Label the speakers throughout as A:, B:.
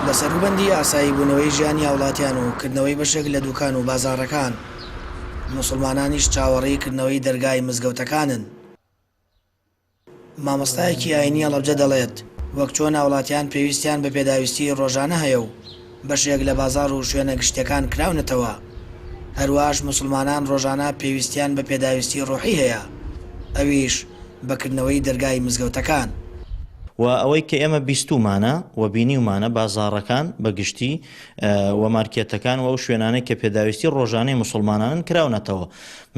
A: لە سەروبەندی ئاسایی بوونەوەی ژیانی هاوڵاتیان و کردنەوەی بەشێک لە دوکان و بازاڕەکان، موسڵمانانیش چاوەڕێیکردنەوەی دەرگای مزگەوتەکانن. مامۆستایەکی ئاینی هەڵەبجە دەڵێت وەک چۆن هاوڵاتیان پێویستیان بە پێداویستی ڕۆژانە هەیە و بەشێک لە بازاڕ و شوێنە گشتەکان کراونەتەوە، هەروەهاش موسڵمانان ڕۆژانە پێویستیان بە پێداویستی ڕۆحی هەیە، ئەویش بەکردنەوەی دەرگای مزگەوتەکان.
B: و ئەوەی کە ئێمە بیستومانە و بینیومانە بازاڕەکان بەگشتی و مارکێتەکان و ئەو شوێنانەی کە پێداویستی ڕۆژانەی موسڵمانان کراونەتەوە.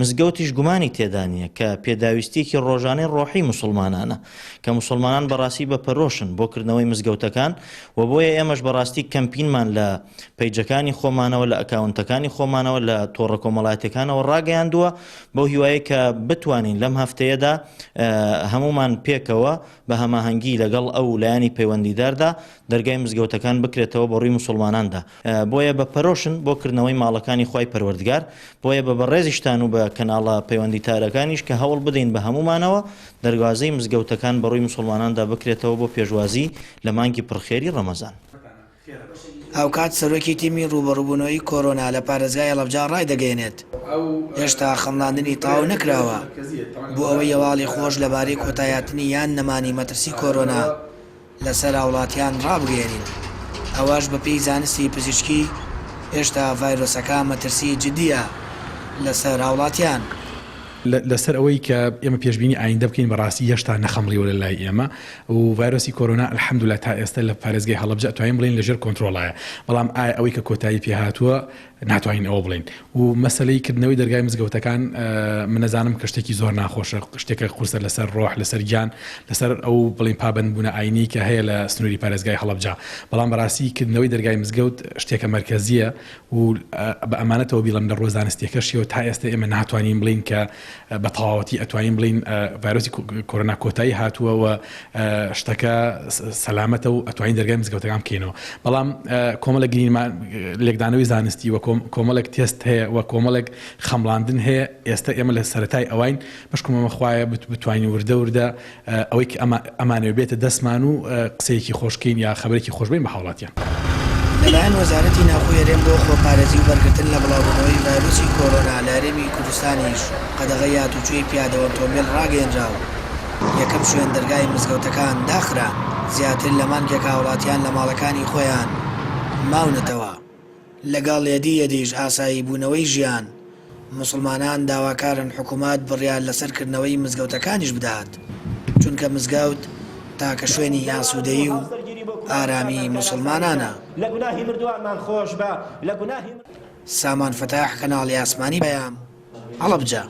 B: مزگەوتیش گومانی تێدا نییە کە پێداویستیەکی ڕۆژانەی ڕۆحی موسڵمانانە کە موسڵمانان بەڕاستی بەپەرۆشن بۆ کردنەوەی مزگەوتەکان و بۆیە ئێمەش بەڕاستی کەمپینمان لە پەیجەکانی خۆمانەوە لە ئەکاونتەکانی خۆمانەوە لە تۆڕە کۆمەڵایەتەکانەوە ڕاگەیاندووە بەو هیوایە کە بتوانین لەم هەفتەیەدا هەمومان پێکەوە بە هەماهەنگی لەگەڵ ئەو لایانی پەیوەندیداردا دەرگای مزگەوتەکان بکرێتەوە بە ڕووی موسڵماناندا. بۆیە بەپەرۆشن بۆ کردنەوەی ماڵەکانی خوای پەروەردگار، بۆیە بە بەڕێزیشتان و بە کەناڵە پەیوەندیتارەکانیش کە هەوڵ بدەین بە هەمومانەوە دەرگوازەی مزگەوتەکان بە ڕووی موسڵماناندا بکرێتەوە بۆ پێشوازی لە مانگی پڕخێری ڕەمەزان.
A: ئەو کات سەرۆکی تیمی ڕوبەڕووبوونەوەی کۆرۆنا لە پارێزگای هەڵەبجە ڕایدەگەیەنێت هێشتا خەمڵاندنی تاو نەکراوە بۆ ئەوەی هەواڵی خۆش لەبارەی کۆتایاتنی یان نەمانی مەترسی کۆرۆنا لەسەر هاوڵاتیان ڕابگەێنین. ئەوەش بەپێی زانستی پزیشکی هێشتا ڤایرۆسەکە مەترسی جدیە لەسەر هاوڵاتیان.
C: لەسەر ئەوەی کە ئێمە پێشبینی ئایندە بکەین بەڕاستی هێشتا نەخەمڵیوە لە لای ئێمە و ڤایرۆسی کۆرۆنا الحەمدولله تا ئێستا لە پارێزگای هەڵەبجە توانین بڵین لەژێر کۆنتڕۆڵایە، بەڵام ئایا ئەوەی کە کۆتایی پێهاتووە ناتوانین ئەوە بڵین. و مەسەلەی کردنەوەی دەرگای مزگەوتەکان من نەزانم کە شتێکی زۆر ناخۆشە، شتێکە قورسە لەسەر ڕۆح، لەسەر گیان، لەسەر ئەو بڵین پابەندبوونە ئاینی کە هەیە لە سنووری پارێزگای هەڵەبجە. بەڵام بەڕاستی کردنەوەی دەرگای مزگەوت شتێکە مەرکەزیە و بە ئەمانەتەوە بیڵم لە ڕۆژانستیەکەشیەوە تا ئێستا ئێمە ناتوانین بڵین کە بە تەواوەتی ئەتوانین بڵین ڤایرۆسی کۆرۆنا کۆتایی هاتووە و شتەکە سەلامەتە و ئەتوانین دەرگای مزگەوتەکان بکەینەوە. بەڵام کۆمەڵێک گرینمان لێکدانەوەی زانستی و کۆمەڵێک تێست هەیە و کۆمەڵێک خەمڵاندن هەیە. ئێستا ئێمە لە سەرەتای ئەوین بەشکۆمەمە خوایە بتوانین وردە ئەوەی کە ئەمانەوە بێتە دەستمان و قسەیەکی خۆشکەین یا خەبەرێکی خۆشبین بە هاوڵاتیان.
A: لەلایەن وەزارەتی ناوخۆی هەرێم بۆ خۆپارێزی و بەرگرتن لە بڵاوبوونەوەی ڤایرۆسی کۆرۆنا لە هەرێمی کوردستانیش قەدەغەی هاتوچۆی پیادە ئۆتۆمبیل ڕاگەیەنراوە. یەکەم شوێن دەرگای مزگەوتەکان داخرا، زیاتر لە مانگێک هاوڵاتیان لە ماڵەکانی خۆیان ماونەتەوە. لەگەڵ یەدیش ئاسایی بوونەوەی ژیان، موسڵمانان داواکارن حکوومەت بڕیار لەسەرکردنەوەی مزگەوتەکانیش بدات، چونکە مزگەوت تاکە شوێنی ئاسوودەیی و ئارامی موسڵمانانە. سامان فتاح، کەناڵی ئاسمانی بەیام، هەڵەبجە.